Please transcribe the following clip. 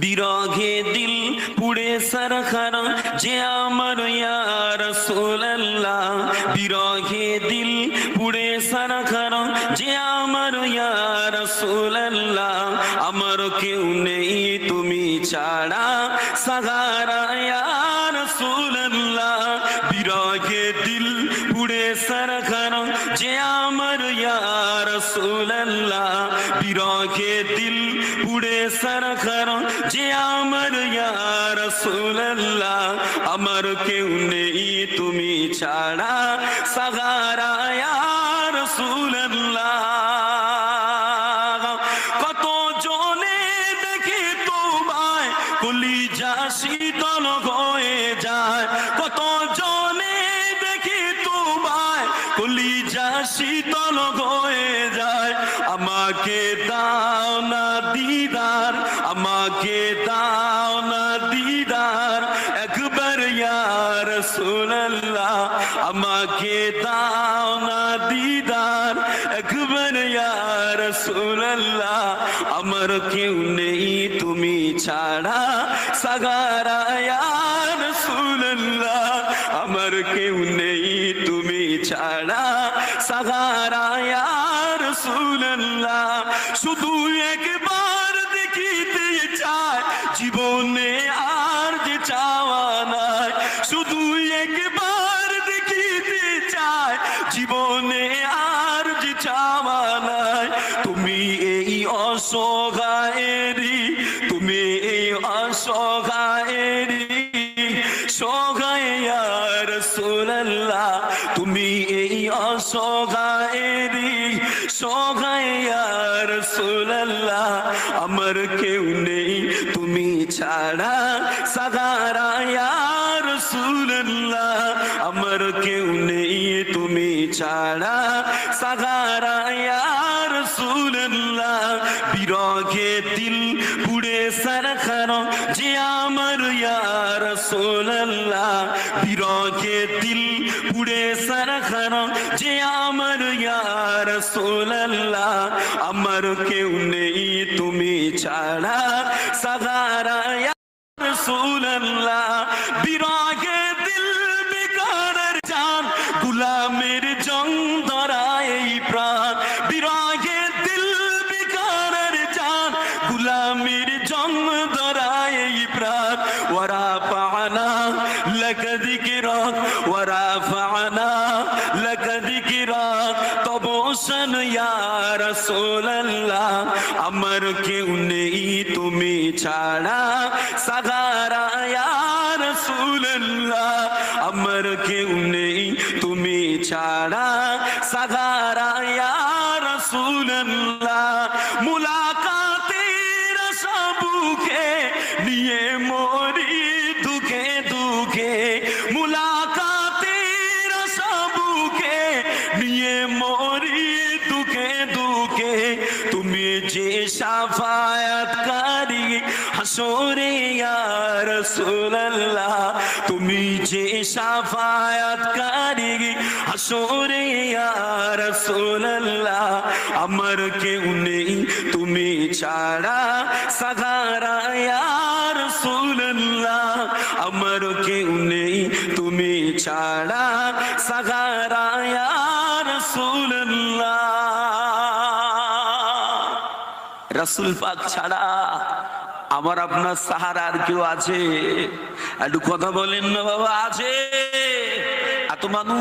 বিরহে দিল পুড়ে সরখর যে আমার ইয়া রাসূলুল্লাহ, বিরহে দিল পুড়ে সরখর যে আমার ইয়া রাসূলুল্লাহ, আমার কেউ নেই তুমি ছাড়া সাহারা ইয়া রাসূলুল্লাহ। বিরহে দিল পুড়ে সরখর যে আমার ইয়া রাসূলুল্লাহ, বিরহে দিল পুড়ে সরখর যে আমার ইয়া রাসূলুল্লাহ, আমার কেউ নেই তুমি ছাড়া সাহারা ইয়া রাসূলুল্লাহ। কত জনে দেখি তোমায় কলিজা শীতল হয়ে যায়, কত জনে দেখি তোমায় কলিজা শীতল হয়ে যায়। আমাকে দাও না দিদার, আমাকে দাও না দিদার একবার ইয়া রাসূলুল্লাহ, আমাকে দাও না দিদার একবার ইয়া রাসূলুল্লাহ, আমার কেউ নেই তুমি ছাড়া সাহারা ইয়া রাসূলুল্লাহ, আমার কেউ নেই তুমি ছাড়া সাহারা ইয়া রাসূলুল্লাহ। শুধু একবার দেখিতে চাই জীবনে আর যে চাওয়া নাই, শুধু একবার দেখিতে চাই জীবনে আর যে চাওয়া নাই। তুমি এই অসহায়েরই, তুমি এই অসহায়েরই সহায় ইয়া রাসূলুল্লাহ, তুমি এই অসহায়েরই সহায় ইয়া রাসূলুল্লাহ, আমার কেউ নেই তুমি ছাড়া সাহারা ইয়া রাসূলুল্লাহ, আমার কেউ নেই তুমি ছাড়া সাহারা ইয়া রাসূলুল্লাহ। বিরহে দিল পুড়ে সরখর যে আমার ইয়া রাসূলুল্লাহ, বিরহে দিল পুড়ে সরখর যে আমার ইয়া রাসূলুল্লাহ, আমার কেউ নেই তুমি ছাড়া সাহারা ইয়া রাসূলুল্লাহ। বিরহে দিল বেকারের জান গোলামের জং ধরায় এই প্রাণ, বিরহে দিল বেকারের জান গোলামের জং ধরায় এই প্রাণ। ওয়ারাফা'না লাকা যিকরাক, ওয়ারাফা'না লাকা যিকরাক তবশন ইয়া রাসূলুল্লাহ, আমার কেউ নেই তুমি ছাড়া সাহারা ইয়া রাসূলুল্লাহ, আমার কেউ নেই তুমি ছাড়া সাহারা ইয়া রাসূলুল্লাহ। মুলাকাতের আশা বুকে নিয়ে মরি দুঃখে দুঃখে, মুলাকাতের আশা বুকে নিয়ে মরি দুঃখে দুঃখে। তুমি যে শাফায়াতকারী হাসরে ইয়া রাসূলুল্লাহ, তুমি যে শাফায়াতকারী হাসরে ইয়া রাসূলুল্লাহ, আমার কেউ নেই তুমি ছাড়া সাহারা ইয়া রাসূলুল্লাহ, আমার কেউ নেই তুমি ছাড়া সাহারা ইয়া রাসূলুল্লাহ। রাসূল পাক ছাড়া আমার আপনার সাহারা আর কেউ আছে? একটু কথা বলেন না বাবা, আছে? এত মানুষ